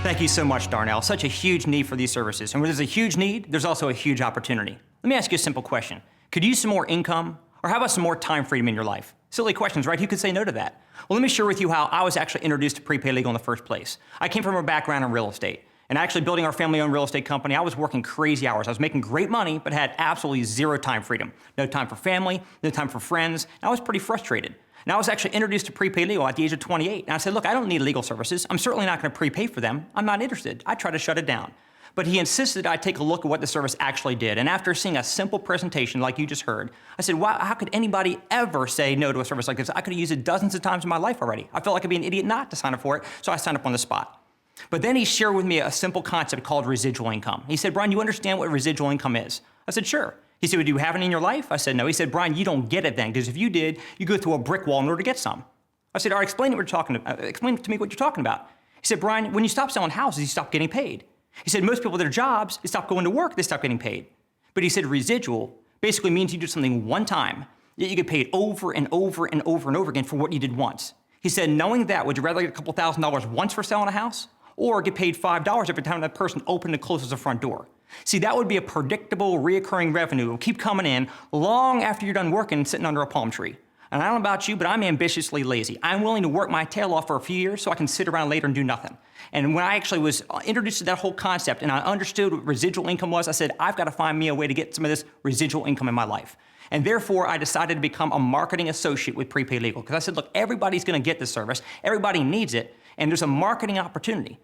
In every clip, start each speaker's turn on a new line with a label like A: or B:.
A: Thank you so much, Darnell. Such a huge need for these services. And where there's a huge need, there's also a huge opportunity. Let me ask you a simple question. Could you use some more income? Or how about some more time freedom in your life? Silly questions, right? Who could say no to that? Well, let me share with you how I was actually introduced to prepaid legal in the first place. I came from a background in real estate. And actually building our family-owned real estate company, I was working crazy hours. I was making great money, but had absolutely zero time freedom. No time for family, no time for friends. And I was pretty frustrated. And I was actually introduced to prepaid legal at the age of 28. And I said, look, I don't need legal services. I'm certainly not going to prepay for them. I'm not interested. I tried to shut it down. But he insisted I take a look at what the service actually did. And after seeing a simple presentation like you just heard, I said, wow, how could anybody ever say no to a service like this? I could have used it dozens of times in my life already. I felt like I'd be an idiot not to sign up for it, so I signed up on the spot. But then he shared with me a simple concept called residual income. He said, Brian, you understand what residual income is? I said, sure. He said, well, do you have it in your life? I said, no. He said, Brian, you don't get it then, because if you did, you go through a brick wall in order to get some. I said, all right, explain to me what you're talking about. He said, Brian, when you stop selling houses, you stop getting paid. He said, most people, their jobs, they stop going to work, they stop getting paid. But he said, residual basically means you do something one time, yet you get paid over and over and over and over again for what you did once. He said, knowing that, would you rather get a couple $1,000s once for selling a house, or get paid $5 every time that person opened and closes the front door? See, that would be a predictable, reoccurring revenue. It will keep coming in long after you're done working and sitting under a palm tree. And I don't know about you, but I'm ambitiously lazy. I'm willing to work my tail off for a few years so I can sit around later and do nothing. And when I actually was introduced to that whole concept and I understood what residual income was, I said, I've got to find me a way to get some of this residual income in my life. And therefore, I decided to become a marketing associate with Prepaid Legal. Because I said, look, everybody's going to get this service. Everybody needs it. And there's a marketing opportunity.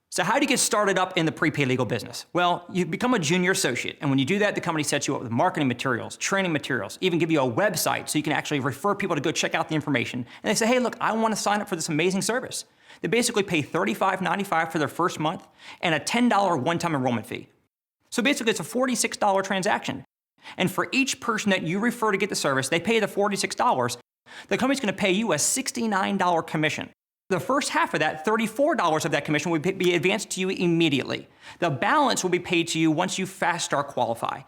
A: So how do you get started up in the prepaid legal business? Well, you become a junior associate, and when you do that, the company sets you up with marketing materials, training materials, even give you a website so you can actually refer people to go check out the information. And they say, hey, look, I want to sign up for this amazing service. They basically pay $35.95 for their first month and a $10 one-time enrollment fee. So basically, it's a $46 transaction. And for each person that you refer to get the service, they pay the $46. The company's going to pay you a $69 commission. The first half of that, $34 of that commission, will be advanced to you immediately. The balance will be paid to you once you fast start qualify.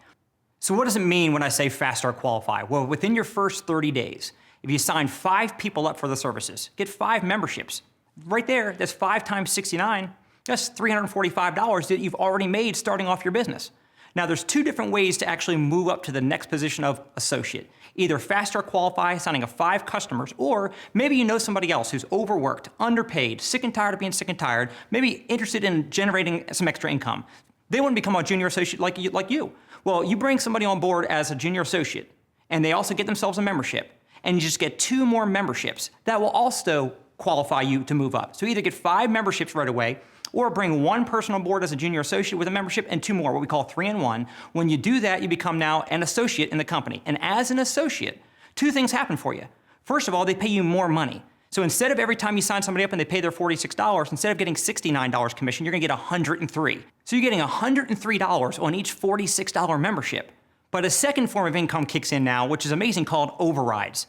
A: So what does it mean when I say fast start qualify? Well, within your first 30 days, if you sign 5 people up for the services, get 5 memberships. Right there, that's 5 times 69. That's $345 that you've already made starting off your business. Now, there's 2 different ways to actually move up to the next position of associate. Either fast start qualify, signing up 5 customers, or maybe you know somebody else who's overworked, underpaid, sick and tired of being sick and tired, maybe interested in generating some extra income. They want to become a junior associate like you. Well, you bring somebody on board as a junior associate, and they also get themselves a membership, and you just get 2 more memberships. That will also qualify you to move up. So either get 5 memberships right away, or bring 1 person on board as a junior associate with a membership and 2 more, what we call 3-in-1. When you do that, you become now an associate in the company. And as an associate, 2 things happen for you. First of all, they pay you more money. So instead of every time you sign somebody up and they pay their $46, instead of getting $69 commission, you're gonna get $103. So you're getting $103 on each $46 membership. But a second form of income kicks in now, which is amazing, called overrides.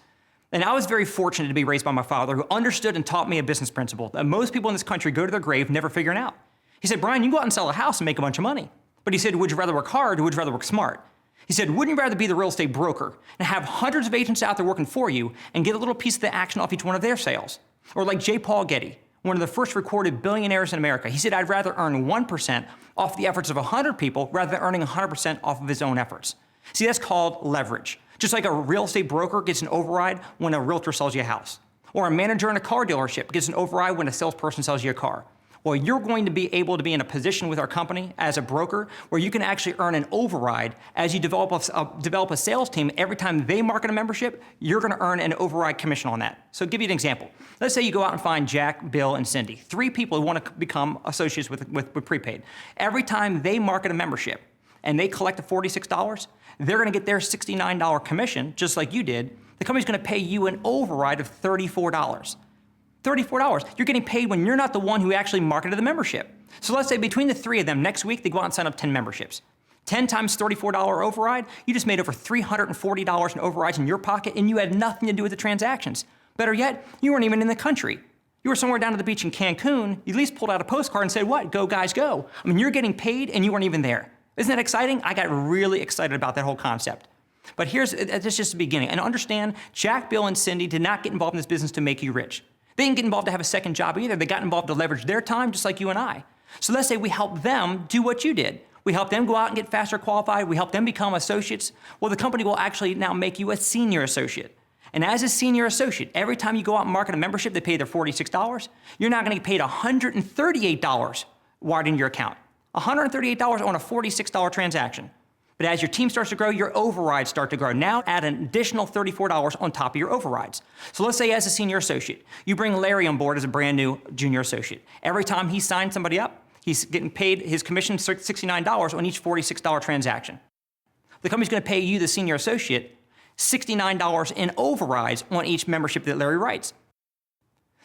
A: And I was very fortunate to be raised by my father, who understood and taught me a business principle that most people in this country go to their grave never figuring out. He said, Brian, you can go out and sell a house and make a bunch of money. But he said, would you rather work hard or would you rather work smart? He said, wouldn't you rather be the real estate broker and have hundreds of agents out there working for you and get a little piece of the action off each one of their sales? Or like J. Paul Getty, one of the first recorded billionaires in America. He said, I'd rather earn 1% off the efforts of 100 people rather than earning 100% off of his own efforts. See, that's called leverage. Just like a real estate broker gets an override when a realtor sells you a house, or a manager in a car dealership gets an override when a salesperson sells you a car. Well, you're going to be able to be in a position with our company as a broker where you can actually earn an override as you develop a sales team. Every time they market a membership, you're going to earn an override commission on that. So I'll give you an example. Let's say you go out and find Jack, Bill, and Cindy, 3 people who want to become associates with Prepaid. Every time they market a membership and they collect the $46, they're going to get their $69 commission, just like you did. The company's going to pay you an override of $34. $34. You're getting paid when you're not the one who actually marketed the membership. So let's say between the 3 of them, next week, they go out and sign up 10 memberships. 10 times $34 override, you just made over $340 in overrides in your pocket, and you had nothing to do with the transactions. Better yet, you weren't even in the country. You were somewhere down at the beach in Cancun, you at least pulled out a postcard and said, what? Go guys, go. I mean, you're getting paid and you weren't even there. Isn't that exciting? I got really excited about that whole concept. But that's just the beginning. And understand, Jack, Bill, and Cindy did not get involved in this business to make you rich. They didn't get involved to have a second job either. They got involved to leverage their time just like you and I. So let's say we help them do what you did. We help them go out and get faster qualified. We help them become associates. Well, the company will actually now make you a senior associate. And as a senior associate, every time you go out and market a membership, they pay their $46. You're now going to get paid $138 wired into your account. $138 on a $46 transaction. But as your team starts to grow, your overrides start to grow. Now add an additional $34 on top of your overrides. So let's say as a senior associate, you bring Larry on board as a brand new junior associate. Every time he signs somebody up, he's getting paid his commission $69 on each $46 transaction. The company's going to pay you, the senior associate, $69 in overrides on each membership that Larry writes.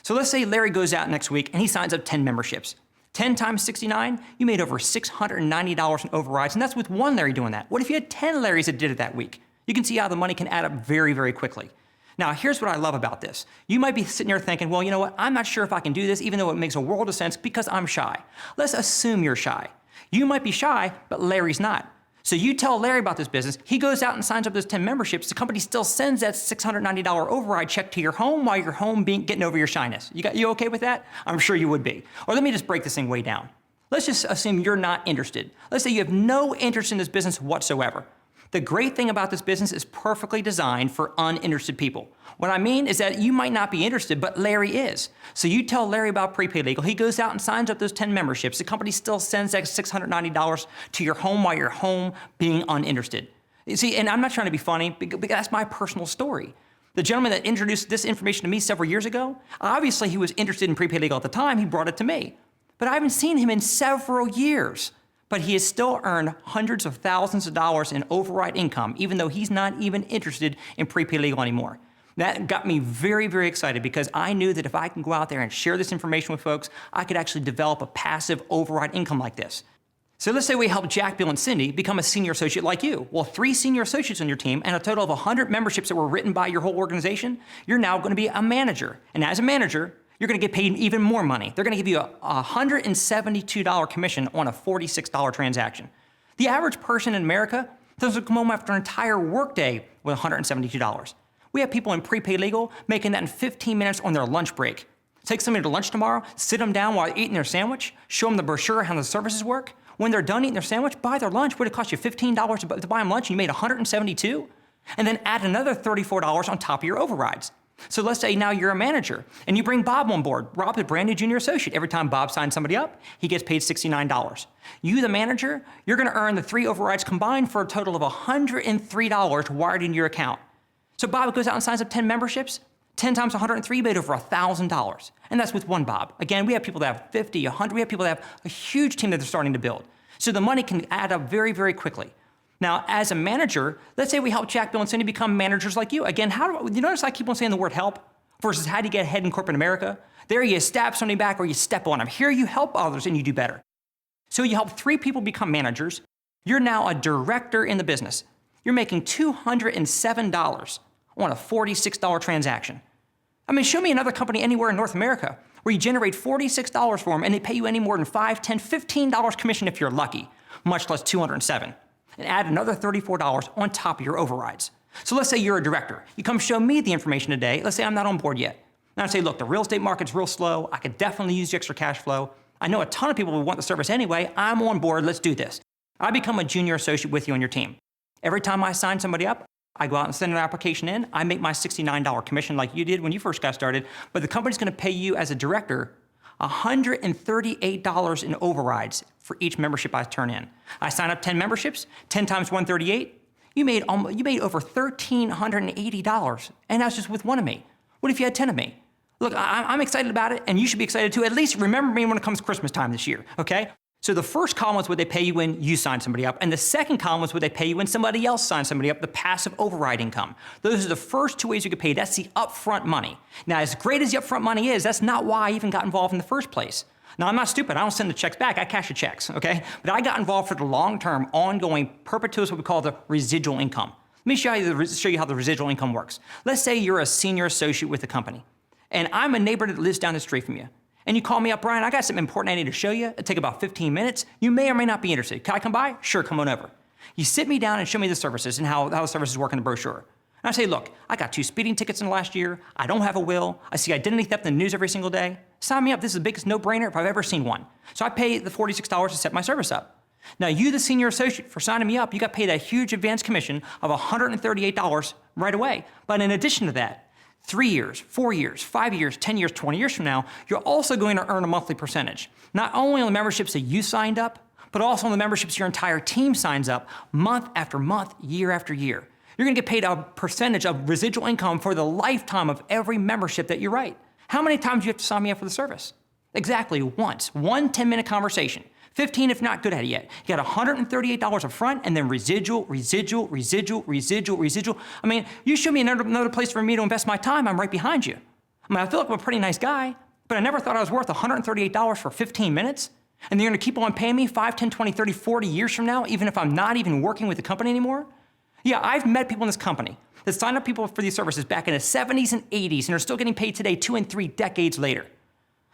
A: So let's say Larry goes out next week and he signs up 10 memberships. 10 times 69, you made over $690 in overrides, and that's with one Larry doing that. What if you had 10 Larrys that did it that week? You can see how the money can add up very, very quickly. Now, here's what I love about this. You might be sitting there thinking, well, you know what? I'm not sure if I can do this, even though it makes a world of sense because I'm shy. Let's assume you're shy. You might be shy, but Larry's not. So you tell Larry about this business, he goes out and signs up those 10 memberships, the company still sends that $690 override check to your home while you're home getting over your shyness. You okay with that? I'm sure you would be. Or let me just break this thing way down. Let's just assume you're not interested. Let's say you have no interest in this business whatsoever. The great thing about this business is perfectly designed for uninterested people. What I mean is that you might not be interested, but Larry is. So you tell Larry about prepaid legal, he goes out and signs up those 10 memberships. The company still sends that $690 to your home while you're home being uninterested. You see, and I'm not trying to be funny, because that's my personal story. The gentleman that introduced this information to me several years ago, obviously he was interested in prepaid legal at the time, he brought it to me. But I haven't seen him in several years. But he has still earned hundreds of thousands of dollars in override income, even though he's not even interested in prepaid legal anymore. That got me very, very excited because I knew that if I can go out there and share this information with folks, I could actually develop a passive override income like this. So let's say we help Jack, Bill, and Cindy become a senior associate like you. Well, 3 senior associates on your team and a total of 100 memberships that were written by your whole organization, you're now going to be a manager. And as a manager, you're going to get paid even more money. They're going to give you a $172 commission on a $46 transaction. The average person in America doesn't come home after an entire workday with $172. We have people in prepaid legal making that in 15 minutes on their lunch break. Take somebody to lunch tomorrow, sit them down while eating their sandwich, show them the brochure how the services work. When they're done eating their sandwich, buy their lunch. Would it cost you $15 to buy them lunch and you made $172? And then add another $34 on top of your overrides. So let's say now you're a manager and you bring Bob on board. Rob's a brand new junior associate. Every time Bob signs somebody up, he gets paid $69. You, the manager, you're going to earn the 3 overrides combined for a total of $103 wired into your account. So Bob goes out and signs up 10 memberships. 10 times 103 made over $1,000. And that's with one Bob. Again, we have people that have 50, 100. We have people that have a huge team that they're starting to build. So the money can add up very, very quickly. Now, as a manager, let's say we help Jack, Bill, and Cindy become managers like you. Again, you notice I keep on saying the word help versus how do you get ahead in corporate America? There you stab somebody back or you step on them. Here you help others and you do better. So you help 3 people become managers. You're now a director in the business. You're making $207 on a $46 transaction. I mean, show me another company anywhere in North America where you generate $46 for them and they pay you any more than $5, $10, $15 commission if you're lucky, much less $207. And add another $34 on top of your overrides. So let's say you're a director. You come show me the information today. Let's say I'm not on board yet. And I say, look, the real estate market's real slow. I could definitely use the extra cash flow. I know a ton of people will want the service anyway. I'm on board. Let's do this. I become a junior associate with you on your team. Every time I sign somebody up, I go out and send an application in. I make my $69 commission like you did when you first got started. But the company's going to pay you as a director $138 in overrides for each membership I turn in. I sign up 10 memberships, 10 times 138. You made over $1,380, and that's just with one of me. What if you had 10 of me? Look, I'm excited about it, and you should be excited too. At least remember me when it comes Christmas time this year, okay? So the first column was what they pay you when you sign somebody up, and the second column was what they pay you when somebody else signs somebody up, the passive override income. Those are the first 2 ways you get paid. That's the upfront money. Now, as great as the upfront money is, that's not why I even got involved in the first place. Now, I'm not stupid. I don't send the checks back. I cash the checks, okay? But I got involved for the long-term, ongoing, perpetuous, what we call the residual income. Let me show you how the residual income works. Let's say you're a senior associate with the company, and I'm a neighbor that lives down the street from you. And you call me up, Brian, I got something important I need to show you. It'll take about 15 minutes. You may or may not be interested. Can I come by? Sure, come on over. You sit me down and show me the services and how the services work in the brochure. And I say, look, I got 2 speeding tickets in the last year. I don't have a will. I see identity theft in the news every single day. sign me up. This is the biggest no-brainer if I've ever seen one. So I pay the $46 to set my service up. Now, you, the senior associate, for signing me up, you got paid a huge advance commission of $138 right away. But in addition to that, 3 years, 4 years, 5 years, 10 years, 20 years from now, you're also going to earn a monthly percentage. Not only on the memberships that you signed up, but also on the memberships your entire team signs up month after month, year after year. You're gonna get paid a percentage of residual income for the lifetime of every membership that you write. How many times do you have to sign me up for the service? Exactly once. One 10-minute conversation. 15 if not good at it yet. You got $138 up front and then residual. I mean, you show me another place for me to invest my time, I'm right behind you. I mean, I feel like I'm a pretty nice guy, but I never thought I was worth $138 for 15 minutes. And you're gonna keep on paying me 5, 10, 20, 30, 40 years from now, even if I'm not even working with the company anymore? Yeah, I've met people in this company that signed up people for these services back in the 70s and 80s and are still getting paid today 2 and 3 decades later.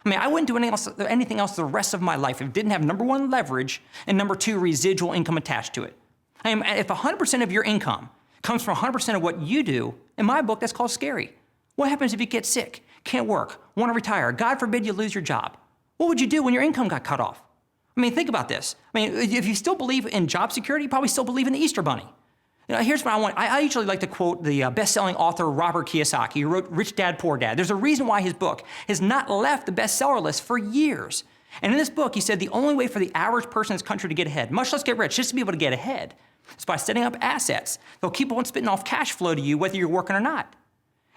A: I mean, I wouldn't do anything else the rest of my life if it didn't have number 1, leverage, and number 2, residual income attached to it. I mean, if 100% of your income comes from 100% of what you do, in my book, that's called scary. What happens if you get sick, can't work, want to retire, God forbid you lose your job? What would you do when your income got cut off? I mean, think about this. I mean, if you still believe in job security, you probably still believe in the Easter Bunny. You know, here's what I want. I usually like to quote the best-selling author Robert Kiyosaki, who wrote Rich Dad, Poor Dad. There's a reason why his book has not left the bestseller list for years. And in this book, he said the only way for the average person in this country to get ahead, much less get rich, just to be able to get ahead, is by setting up assets. They'll keep on spitting off cash flow to you whether you're working or not.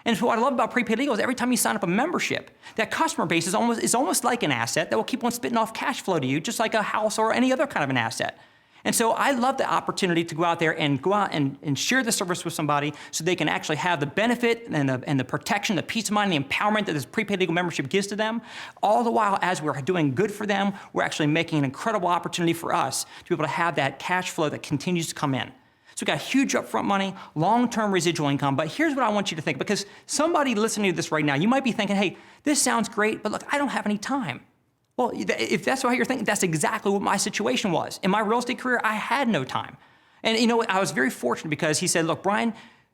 A: And so what I love about prepaid legal is every time you sign up a membership, that customer base is almost like an asset that will keep on spitting off cash flow to you, just like a house or any other kind of an asset. And so I love the opportunity to go out there and share the service with somebody so they can actually have the benefit and the protection, the peace of mind, the empowerment that this prepaid legal membership gives to them. All the while, as we're doing good for them, we're actually making an incredible opportunity for us to be able to have that cash flow that continues to come in. So we got huge upfront money, long-term residual income, but here's what I want you to think, because somebody listening to this right now, you might be thinking, hey, this sounds great, but look, I don't have any time. Well, if that's how you're thinking, that's exactly what my situation was. In my real estate career, I had no time. And you know what, I was very fortunate because he said, look, Brian,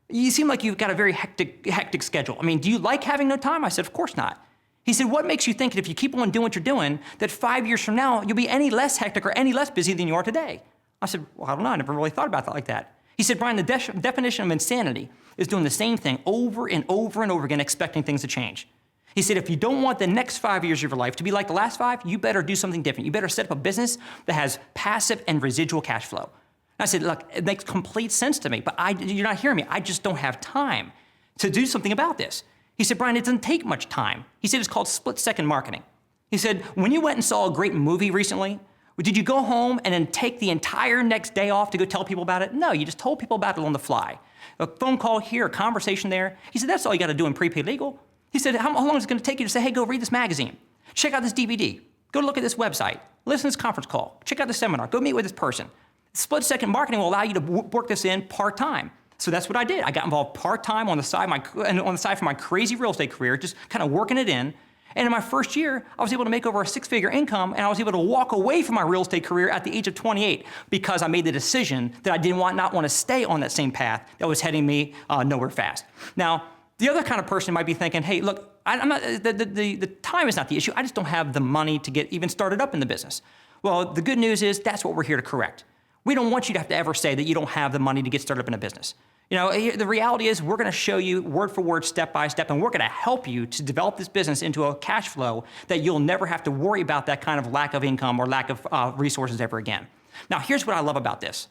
A: you seem like you've got a very hectic schedule. I mean, do you like having no time? I said, of course not. He said, what makes you think that if you keep on doing what you're doing, that 5 years from now, you'll be any less hectic or any less busy than you are today? I said, well, I don't know, I never really thought about that like that. He said, Brian, the definition of insanity is doing the same thing over and over and over again, expecting things to change. He said, if you don't want the next 5 years of your life to be like the last 5, you better do something different. You better set up a business that has passive and residual cash flow. And I said, look, it makes complete sense to me, but you're not hearing me. I just don't have time to do something about this. He said, Brian, it doesn't take much time. He said, it's called split-second marketing. He said, when you went and saw a great movie recently, did you go home and then take the entire next day off to go tell people about it? No, you just told people about it on the fly. A phone call here, a conversation there. He said, that's all you got to do in prepaid legal. He said, how long is it going to take you to say, hey, go read this magazine, check out this DVD, go look at this website, listen to this conference call, check out this seminar, go meet with this person. Split-second marketing will allow you to work this in part-time. So that's what I did. I got involved part-time on the side for my crazy real estate career, just kind of working it in. And in my first year, I was able to make over a 6-figure income, and I was able to walk away from my real estate career at the age of 28 because I made the decision that I did not want to stay on that same path that was heading me nowhere fast. Now, the other kind of person might be thinking, hey, look, I'm not, the time is not the issue. I just don't have the money to get even started up in the business. Well, the good news is that's what we're here to correct. We don't want you to have to ever say that you don't have the money to get started up in a business. You know, the reality is we're going to show you word for word, step by step, and we're going to help you to develop this business into a cash flow that you'll never have to worry about that kind of lack of income or lack of resources ever again. Now, here's what I love about this.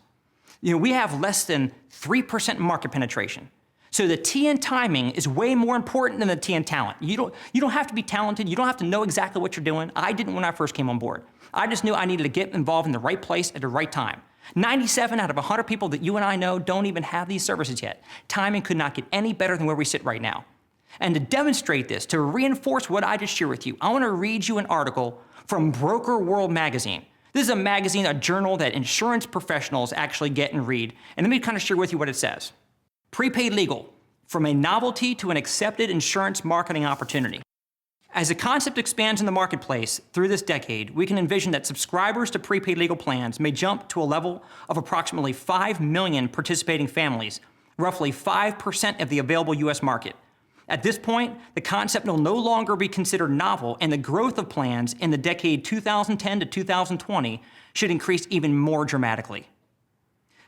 A: You know, we have less than 3% market penetration. So the T in timing is way more important than the T in talent. You don't have to be talented. You don't have to know exactly what you're doing. I didn't when I first came on board. I just knew I needed to get involved in the right place at the right time. 97 out of 100 people that you and I know don't even have these services yet. Timing could not get any better than where we sit right now. And to demonstrate this, to reinforce what I just shared with you, I want to read you an article from Broker World magazine. This is a magazine, a journal that insurance professionals actually get and read. And let me kind of share with you what it says. Prepaid legal, from a novelty to an accepted insurance marketing opportunity. As the concept expands in the marketplace through this decade, we can envision that subscribers to prepaid legal plans may jump to a level of approximately 5 million participating families, roughly 5% of the available U.S. market. At this point, the concept will no longer be considered novel, and the growth of plans in the decade 2010 to 2020 should increase even more dramatically.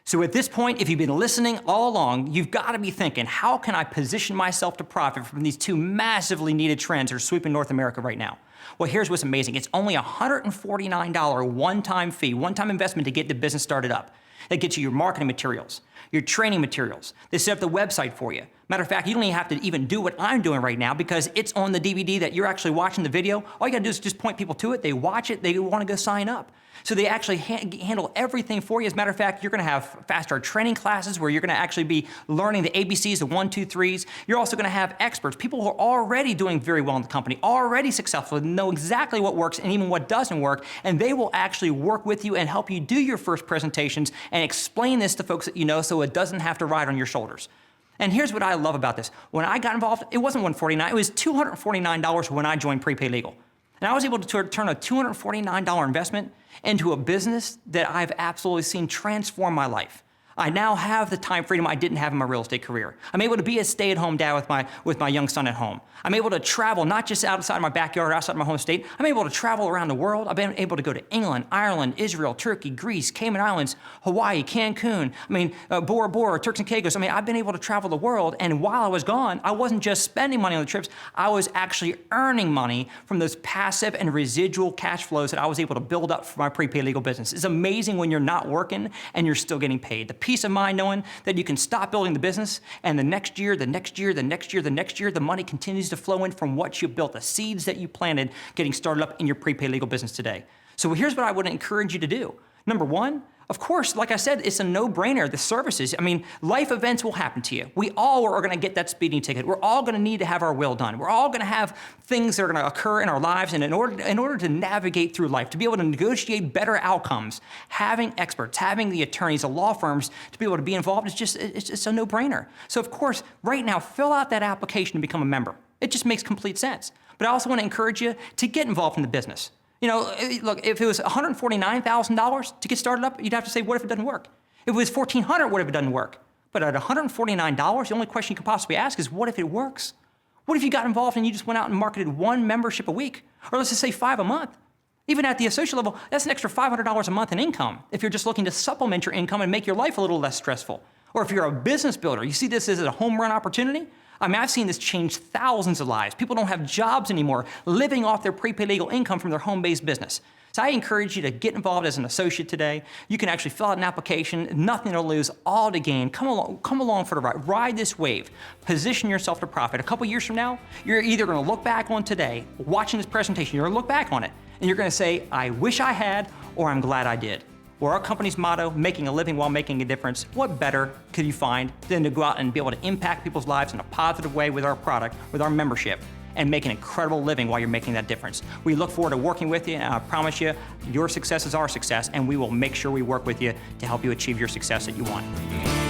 A: So at this point, if you've been listening all along, you've got to be thinking, how can I position myself to profit from these two massively needed trends that are sweeping North America right now? Well, here's what's amazing. It's only a $149 one-time fee, one-time investment to get the business started up. That gets you your marketing materials, your training materials. They set up the website for you. Matter of fact, you don't even have to even do what I'm doing right now because it's on the DVD that you're actually watching the video. All you gotta do is just point people to it. They watch it, they wanna go sign up. So they actually handle everything for you. As a matter of fact, you're gonna have fast start training classes where you're gonna actually be learning the ABCs, the 1, 2, 3s. You're also gonna have experts, people who are already doing very well in the company, already successful, know exactly what works and even what doesn't work, and they will actually work with you and help you do your first presentations and explain this to folks that you know so it doesn't have to ride on your shoulders. And here's what I love about this. When I got involved, it wasn't $149, it was $249 when I joined Prepaid Legal. And I was able to turn a $249 investment into a business that I've absolutely seen transform my life. I now have the time freedom I didn't have in my real estate career. I'm able to be a stay-at-home dad with my young son at home. I'm able to travel, not just outside my backyard or outside my home state. I'm able to travel around the world. I've been able to go to England, Ireland, Israel, Turkey, Greece, Cayman Islands, Hawaii, Cancun, Bora Bora, Turks and Caicos. I've been able to travel the world, and while I was gone, I wasn't just spending money on the trips, I was actually earning money from those passive and residual cash flows that I was able to build up for my prepaid legal business. It's amazing when you're not working and you're still getting paid. The peace of mind knowing that you can stop building the business and the next year, the next year, the next year, the next year, the money continues to flow in from what you built, the seeds that you planted getting started up in your prepaid legal business today. So here's what I would encourage you to do. Number one, of course, like I said, it's a no-brainer, the services. Life events will happen to you. We all are gonna get that speeding ticket. We're all gonna need to have our will done. We're all gonna have things that are gonna occur in our lives, and in order to navigate through life, to be able to negotiate better outcomes, having experts, having the attorneys, the law firms, to be able to be involved, it's a no-brainer. So of course, right now, fill out that application to become a member. It just makes complete sense. But I also wanna encourage you to get involved in the business. Look, if it was $149,000 to get started up, you'd have to say, what if it doesn't work? If it was $1,400, what if it doesn't work? But at $149, the only question you could possibly ask is, what if it works? What if you got involved and you just went out and marketed one membership a week? Or let's just say 5 a month. Even at the associate level, that's an extra $500 a month in income if you're just looking to supplement your income and make your life a little less stressful. Or if you're a business builder, you see this as a home run opportunity. I've seen this change thousands of lives. People don't have jobs anymore, living off their prepaid legal income from their home-based business. So I encourage you to get involved as an associate today. You can actually fill out an application, nothing to lose, all to gain. Come along for the ride. Ride this wave. Position yourself to profit. A couple years from now, you're either gonna look back on today, watching this presentation, you're gonna look back on it, and you're gonna say, I wish I had, or I'm glad I did. Or our company's motto, making a living while making a difference, what better could you find than to go out and be able to impact people's lives in a positive way with our product, with our membership, and make an incredible living while you're making that difference. We look forward to working with you, and I promise you, your success is our success, and we will make sure we work with you to help you achieve your success that you want.